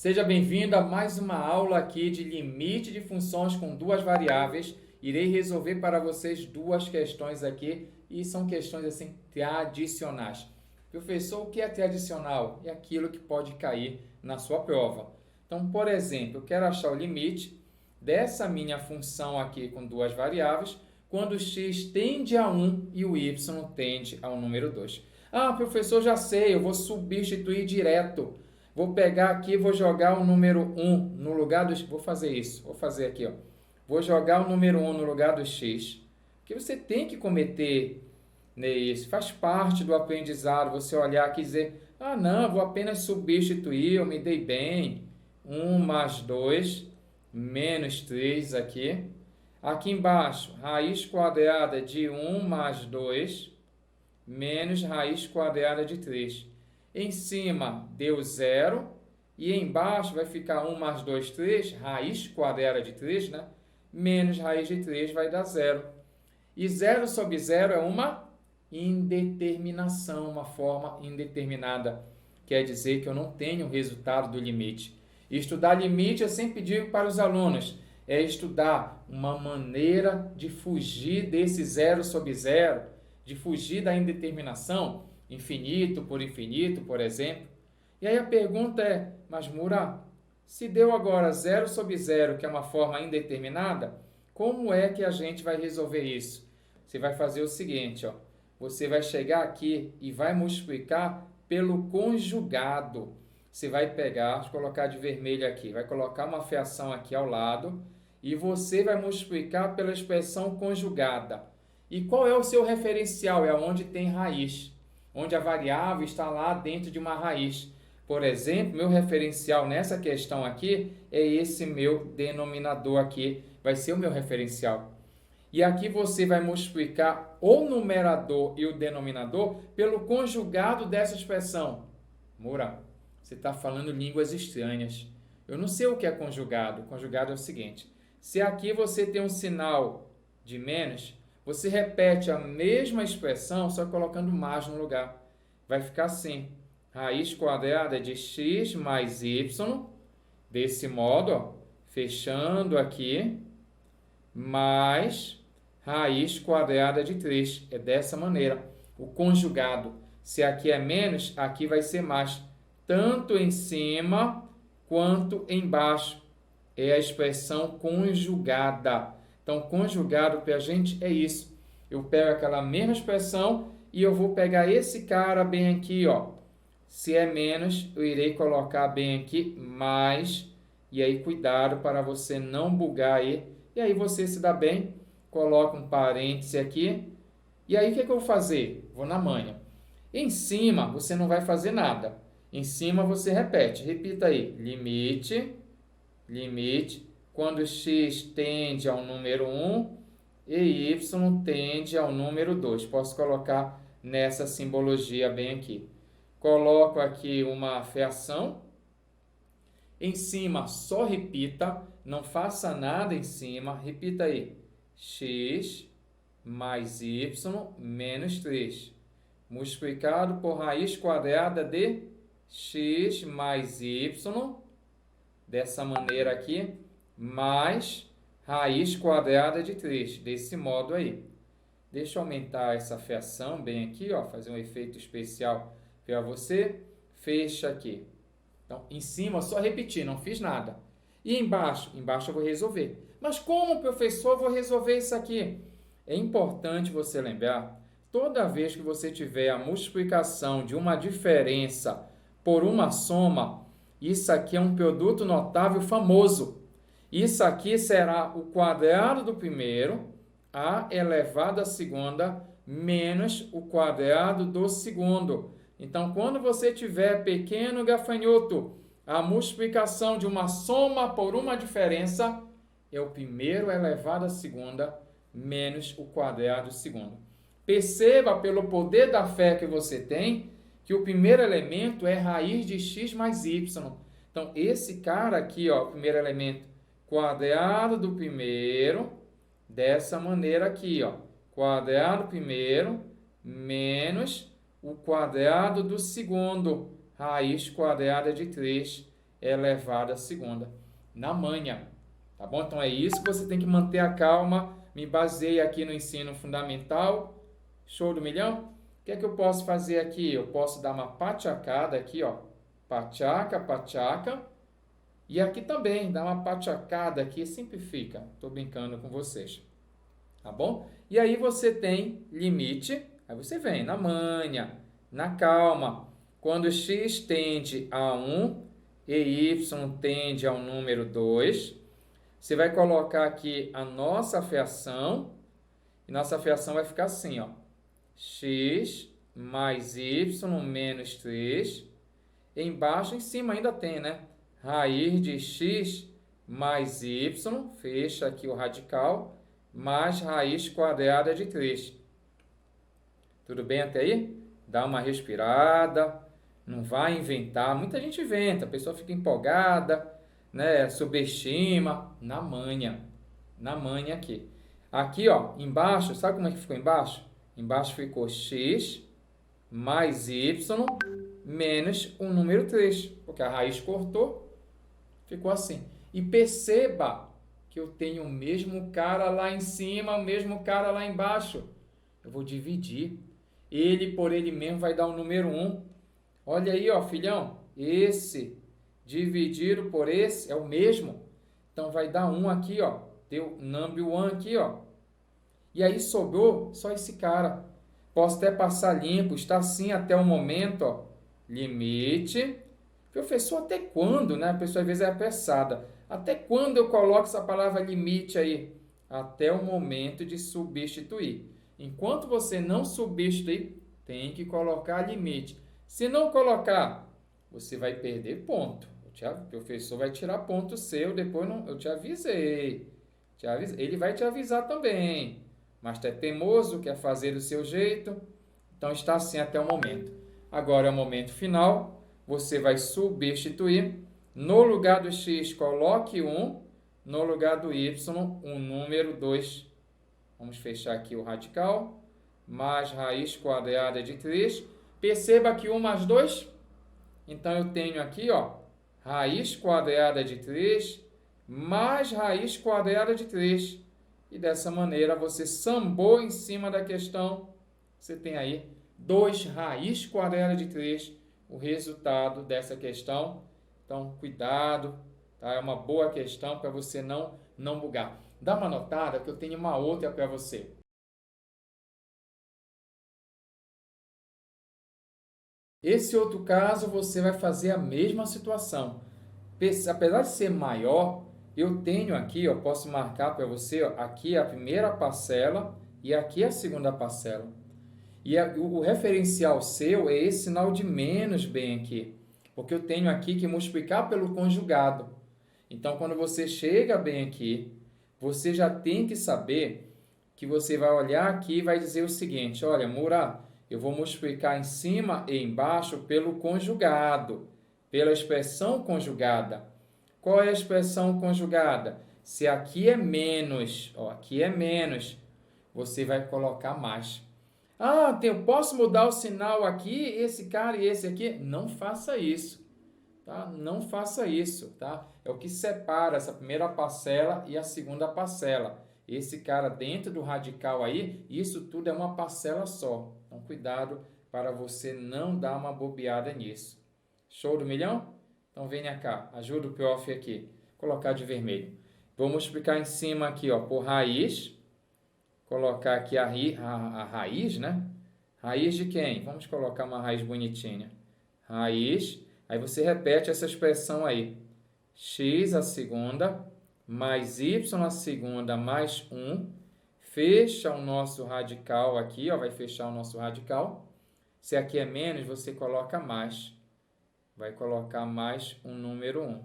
Seja bem-vindo a mais uma aula aqui de limite de funções com duas variáveis. Irei resolver para vocês duas questões aqui e são questões assim tradicionais. Professor, o que é tradicional? É aquilo que pode cair na sua prova. Então, por exemplo, eu quero achar o limite dessa minha função aqui com duas variáveis quando o x tende a 1 e o y tende ao número 2. Ah, professor, já sei, eu vou substituir direto. Vou pegar aqui e vou jogar o número 1 no lugar do... Vou fazer isso. Vou fazer aqui, ó. Vou jogar o número 1 no lugar do x. Porque você tem que cometer isso. Faz parte do aprendizado você olhar aqui e dizer: ah, não, vou apenas substituir, eu me dei bem. 1 mais 2 menos 3 aqui. Aqui embaixo, raiz quadrada de 1 mais 2 menos raiz quadrada de 3. Em cima deu 0 e embaixo vai ficar 1 mais 2, 3, raiz quadrada de 3, né? Menos raiz de 3 vai dar 0. E 0 sobre 0 é uma indeterminação, uma forma indeterminada. Quer dizer que eu não tenho o resultado do limite. Estudar limite, eu sempre digo para os alunos, é estudar uma maneira de fugir desse 0 sobre 0, de fugir da indeterminação, infinito, por exemplo. E aí a pergunta é, mas Mura, se deu agora 0 sobre 0, que é uma forma indeterminada, como é que a gente vai resolver isso? Você vai fazer o seguinte, ó, você vai chegar aqui e vai multiplicar pelo conjugado. Você vai pegar, vou colocar de vermelho aqui, vai colocar uma fração aqui ao lado e você vai multiplicar pela expressão conjugada. E qual é o seu referencial? É onde tem raiz, onde a variável está lá dentro de uma raiz. Por exemplo, meu referencial nessa questão aqui é esse meu denominador aqui, vai ser o meu referencial. E aqui você vai multiplicar o numerador e o denominador pelo conjugado dessa expressão. Moura, você está falando línguas estranhas. Eu não sei o que é conjugado. Conjugado é o seguinte, se aqui você tem um sinal de menos, você repete a mesma expressão, só colocando mais no lugar. Vai ficar assim, raiz quadrada de x mais y, desse modo, ó, fechando aqui, mais raiz quadrada de 3. É dessa maneira, o conjugado. Se aqui é menos, aqui vai ser mais. Tanto em cima quanto embaixo. É a expressão conjugada. Então, conjugado para a gente é isso. Eu pego aquela mesma expressão e eu vou pegar esse cara bem aqui, ó. Se é menos, eu irei colocar bem aqui mais. E aí, cuidado para você não bugar aí. E aí, você se dá bem, coloca um parêntese aqui. E aí, o que eu vou fazer? Vou na manha. Em cima, você não vai fazer nada. Em cima, você repete. Repita aí. Limite, quando x tende ao número 1 e y tende ao número 2. Posso colocar nessa simbologia bem aqui. Coloco aqui uma fração. Em cima, só repita, não faça nada em cima. Repita aí. X mais y menos 3. Multiplicado por raiz quadrada de x mais y, dessa maneira aqui, mais raiz quadrada de 3, desse modo aí. Deixa eu aumentar essa fração bem aqui, ó, fazer um efeito especial para você. Fecha aqui. Então, em cima, só repetir, não fiz nada. E embaixo? Embaixo eu vou resolver. Mas como, professor, eu vou resolver isso aqui? É importante você lembrar, toda vez que você tiver a multiplicação de uma diferença por uma soma, isso aqui é um produto notável famoso. Isso aqui será o quadrado do primeiro, a elevado à segunda, menos o quadrado do segundo. Então, quando você tiver, pequeno gafanhoto, a multiplicação de uma soma por uma diferença, é o primeiro elevado à segunda, menos o quadrado do segundo. Perceba, pelo poder da fé que você tem, que o primeiro elemento é raiz de x mais y. Então, esse cara aqui, ó, o primeiro elemento, quadrado do primeiro, dessa maneira aqui, ó, quadrado primeiro menos o quadrado do segundo, raiz quadrada de 3. elevado à segunda, na manha. Tá bom? Então é isso que você tem que manter a calma. Me baseei aqui no ensino fundamental. Show do milhão? O que é que eu posso fazer aqui? Eu posso dar uma pachacada aqui, ó. Pachaca, pachaca. E aqui também, dá uma pachacada aqui, simplifica. Estou brincando com vocês. Tá bom? E aí você tem limite. Aí você vem na manha, na calma. Quando x tende a 1 e y tende ao número 2, você vai colocar aqui a nossa fração. E nossa fração vai ficar assim, ó. X mais y menos 3. Embaixo, em cima ainda tem, né? Raiz de x mais y, fecha aqui o radical, mais raiz quadrada de 3. Tudo bem até aí? Dá uma respirada, não vai inventar. Muita gente inventa, a pessoa fica empolgada, né? Subestima, na manha aqui. Aqui, ó, embaixo, sabe como é que ficou embaixo? Embaixo ficou x mais y menos o número 3, porque a raiz cortou, ficou assim. E perceba que eu tenho o mesmo cara lá em cima, o mesmo cara lá embaixo. Eu vou dividir. Ele por ele mesmo vai dar o número 1. Olha aí, ó, filhão. Esse dividido por esse é o mesmo. Então, vai dar 1 aqui, ó. Deu number 1 aqui, ó. E aí, sobrou só esse cara. Posso até passar limpo. Está assim até o momento, ó. Limite. Professor, até quando, né? A pessoa às vezes é apressada. Até quando eu coloco essa palavra limite aí? Até o momento de substituir. Enquanto você não substituir, tem que colocar limite. Se não colocar, você vai perder ponto. O professor vai tirar ponto seu, depois não, eu te avisei. Ele vai te avisar também. Mas tu é teimoso, quer fazer do seu jeito. Então está assim até o momento. Agora é o momento final. Você vai substituir. No lugar do x, coloque 1. No lugar do y, o número 2. Vamos fechar aqui o radical. Mais raiz quadrada de 3. Perceba que 1 mais 2. Então, eu tenho aqui, ó, raiz quadrada de 3 mais raiz quadrada de 3. E dessa maneira, você sambou em cima da questão. Você tem aí 2 raiz quadrada de 3, o resultado dessa questão. Então, cuidado, tá? É uma boa questão para você não bugar. Dá uma notada que eu tenho uma outra para você. Esse outro caso, você vai fazer a mesma situação. Apesar de ser maior, eu tenho aqui, ó, posso marcar para você, ó, aqui a primeira parcela e aqui a segunda parcela. E o referencial seu é esse sinal de menos bem aqui, porque eu tenho aqui que multiplicar pelo conjugado. Então, quando você chega bem aqui, você já tem que saber que você vai olhar aqui e vai dizer o seguinte, olha, Mura, eu vou multiplicar em cima e embaixo pelo conjugado, pela expressão conjugada. Qual é a expressão conjugada? Se aqui é menos, ó, aqui é menos, você vai colocar mais. Ah, eu posso mudar o sinal aqui, esse cara e esse aqui? Não faça isso, tá? Não faça isso, tá? É o que separa essa primeira parcela e a segunda parcela. Esse cara dentro do radical aí, isso tudo é uma parcela só. Então, cuidado para você não dar uma bobeada nisso. Show do milhão? Então, venha cá, ajuda o prof aqui. Colocar de vermelho. Vou multiplicar em cima aqui, ó, por raiz. Colocar aqui a raiz, né? Raiz de quem? Vamos colocar uma raiz bonitinha. Raiz. Aí você repete essa expressão aí. X a segunda mais y a segunda mais 1. Fecha o nosso radical aqui, ó, vai fechar o nosso radical. Se aqui é menos, você coloca mais. Vai colocar mais um número 1.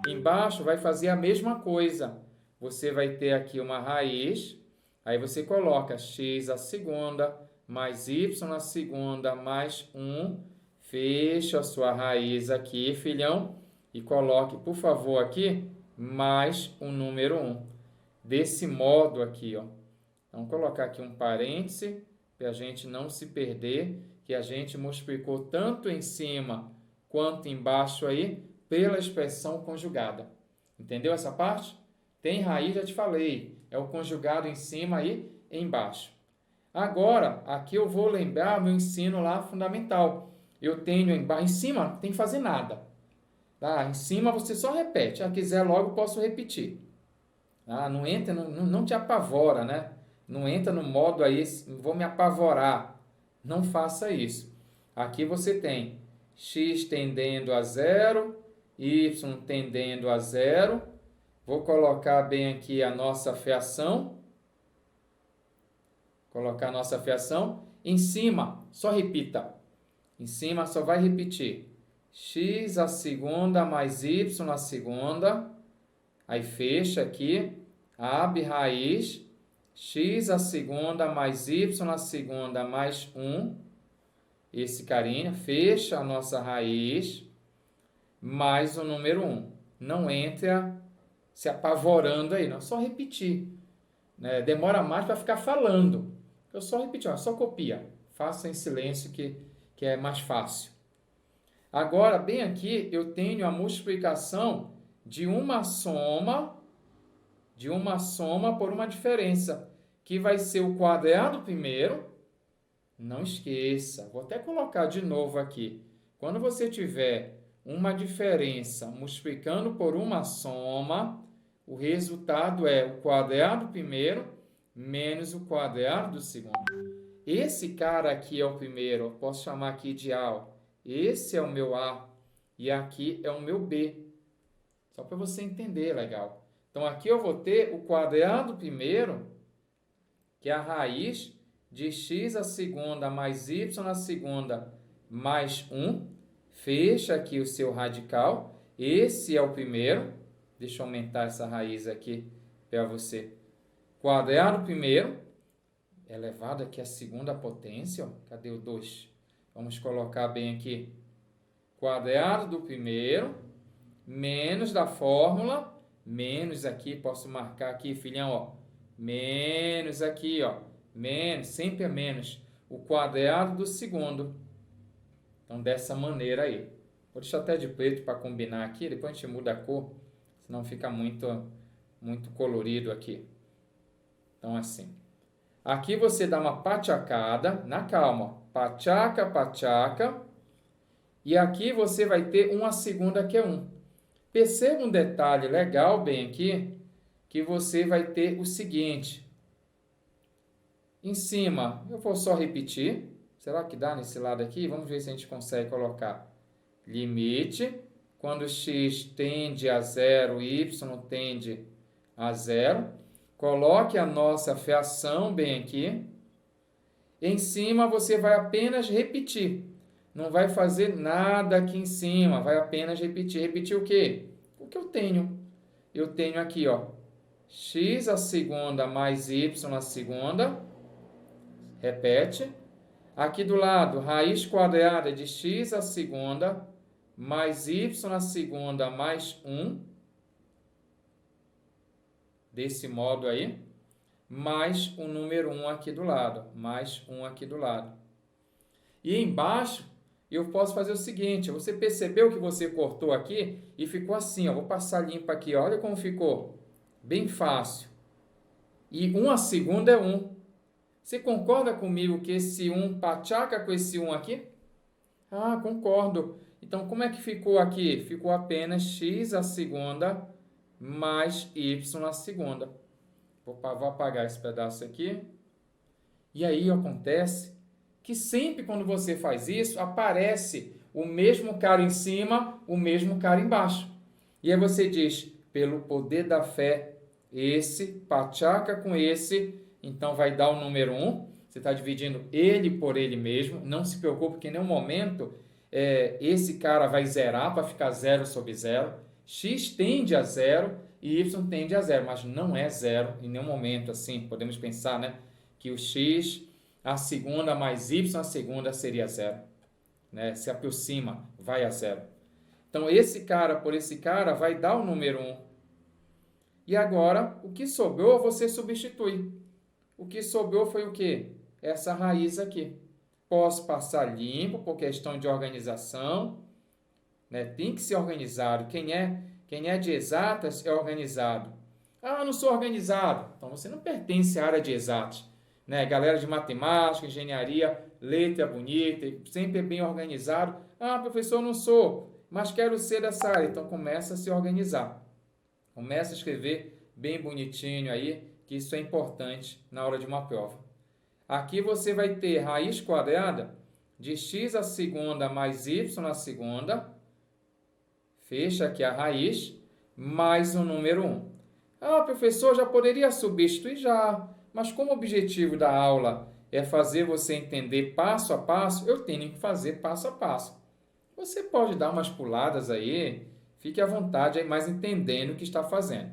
Embaixo vai fazer a mesma coisa. Você vai ter aqui uma raiz, aí você coloca x a segunda mais y a segunda mais 1. Fecha a sua raiz aqui, filhão, e coloque, por favor, aqui mais o número 1. Desse modo aqui, ó. Vamos colocar aqui um parêntese para a gente não se perder, que a gente multiplicou tanto em cima quanto embaixo aí pela expressão conjugada. Entendeu essa parte? Tem raiz, já te falei. É o conjugado em cima e embaixo. Agora, aqui eu vou lembrar meu ensino lá fundamental. Eu tenho em cima, não tem que fazer nada. Tá? Em cima você só repete. Se quiser logo, posso repetir. Tá? Não entra, não te apavora, né? Não entra no modo aí, vou me apavorar. Não faça isso. Aqui você tem x tendendo a zero, y tendendo a zero. Vou colocar bem aqui a nossa fiação. Colocar a nossa fiação. Em cima, só repita. Em cima só vai repetir. X a segunda mais y a segunda. Aí fecha aqui. Abre raiz. X a segunda mais y a segunda mais 1. Esse carinha. Fecha a nossa raiz. Mais o número 1. Não entra se apavorando aí. Não, só repetir. Né? Demora mais para ficar falando. Eu só repetir, só copia. Faça em silêncio que é mais fácil. Agora, bem aqui, eu tenho a multiplicação de uma soma por uma diferença, que vai ser o quadrado primeiro. Não esqueça, vou até colocar de novo aqui. Quando você tiver uma diferença multiplicando por uma soma, o resultado é o quadrado primeiro menos o quadrado do segundo. Esse cara aqui é o primeiro, eu posso chamar aqui de A. Esse é o meu A e aqui é o meu B. Só para você entender, legal. Então, aqui eu vou ter o quadrado primeiro, que é a raiz de x a segunda mais y a segunda mais 1. Fecha aqui o seu radical. Esse é o primeiro. Deixa eu aumentar essa raiz aqui para você. Quadrado primeiro, elevado aqui a segunda potência. Ó. Cadê o 2? Vamos colocar bem aqui. Quadrado do primeiro, menos da fórmula, menos aqui, posso marcar aqui, filhão, ó. Menos aqui, ó. Menos, sempre é menos. O quadrado do segundo. Então, dessa maneira aí. Vou deixar até de preto para combinar aqui, depois a gente muda a cor, senão fica muito colorido aqui. Então, assim. Aqui você dá uma pachacada, na calma. Pachaca, pachaca. E aqui você vai ter uma segunda que é 1. Perceba um detalhe legal bem aqui, que você vai ter o seguinte. Em cima, eu vou só repetir. Será que dá nesse lado aqui? Vamos ver se a gente consegue colocar. Limite, quando x tende a 0, y tende a 0. Coloque a nossa fiação bem aqui. Em cima você vai apenas repetir. Não vai fazer nada aqui em cima, vai apenas repetir. Repetir o quê? O que eu tenho. Eu tenho aqui, ó, x a segunda mais y a segunda. Repete. Aqui do lado, raiz quadrada de x a segunda mais y a segunda mais 1. Desse modo aí. Mais o número 1 aqui do lado. Mais 1 aqui do lado. E embaixo, eu posso fazer o seguinte. Você percebeu que você cortou aqui e ficou assim, ó. Vou passar limpo aqui. Olha como ficou. Bem fácil. E 1 a segunda é 1. Você concorda comigo que esse 1 pachaca com esse 1 aqui? Ah, concordo. Então, como é que ficou aqui? Ficou apenas x a segunda mais y a segunda. Vou apagar esse pedaço aqui. E aí acontece que sempre quando você faz isso, aparece o mesmo cara em cima, o mesmo cara embaixo. E aí você diz, pelo poder da fé, esse pachaca com esse, então vai dar o número 1. Você está dividindo ele por ele mesmo. Não se preocupe que em nenhum momento esse cara vai zerar para ficar 0 sobre 0. X tende a 0 e y tende a 0, mas não é 0 em nenhum momento. Assim, podemos pensar, né, que o x a segunda mais y a segunda seria 0. Né? Se aproxima, vai a 0. Então, esse cara por esse cara vai dar o número 1. E agora, o que sobrou, você substitui. O que sobrou foi o quê? Essa raiz aqui. Posso passar limpo por questão de organização. né? Tem que ser organizado. Quem é de exatas é organizado. Ah, não sou organizado. Então você não pertence à área de exatas, né? Galera de matemática, engenharia, letra bonita, sempre é bem organizado. Ah, professor, não sou, mas quero ser dessa área. Então começa a se organizar. Começa a escrever bem bonitinho aí, que isso é importante na hora de uma prova. Aqui você vai ter raiz quadrada de x à segunda mais y à segunda. Fecha aqui a raiz, mais o número 1. Ah, professor, já poderia substituir? Já. Mas como o objetivo da aula é fazer você entender passo a passo, eu tenho que fazer passo a passo. Você pode dar umas puladas aí, fique à vontade aí, mas entendendo o que está fazendo.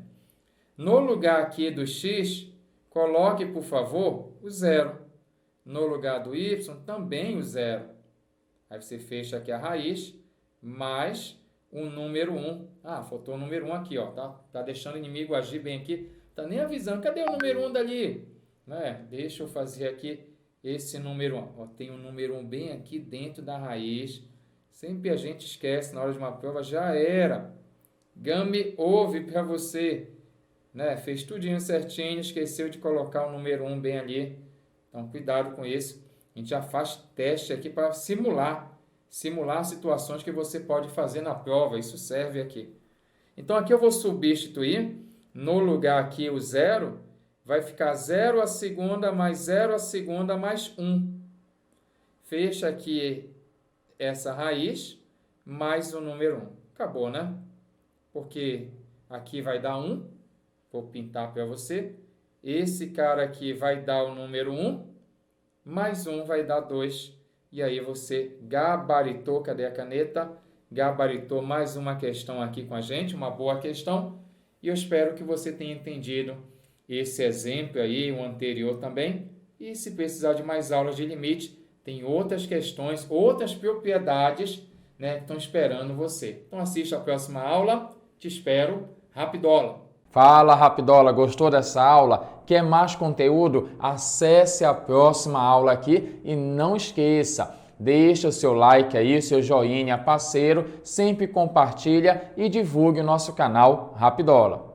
No lugar aqui do x, coloque, por favor, o 0. No lugar do y, também o 0. Aí você fecha aqui a raiz, mais o número 1. Ah, faltou o número 1 aqui, ó. Tá deixando o inimigo agir bem aqui. Tá nem avisando. Cadê o número 1 dali? Deixa eu fazer aqui esse número 1. Ó, tem o número 1 bem aqui dentro da raiz. Sempre a gente esquece na hora de uma prova. Já era. Game over para você. Fez tudinho certinho, esqueceu de colocar o número 1 bem ali. Então, cuidado com isso. A gente já faz teste aqui para simular situações que você pode fazer na prova. Isso serve aqui. Então, aqui eu vou substituir. No lugar aqui, o 0, vai ficar 0 à segunda mais 0 à segunda mais 1. Fecha aqui essa raiz, mais o número 1. Acabou, né? Porque aqui vai dar 1. Vou pintar para você. Esse cara aqui vai dar o número 1, mais 1 vai dar 2. E aí você gabaritou, cadê a caneta? Gabaritou mais uma questão aqui com a gente, uma boa questão. E eu espero que você tenha entendido esse exemplo aí, o anterior também. E se precisar de mais aulas de limite, tem outras questões, outras propriedades, que estão esperando você. Então assista a próxima aula. Te espero. Rapidola! Fala, Rapidola, gostou dessa aula? Quer mais conteúdo? Acesse a próxima aula aqui e não esqueça, deixa o seu like aí, o seu joinha parceiro, sempre compartilha e divulgue o nosso canal Rapidola.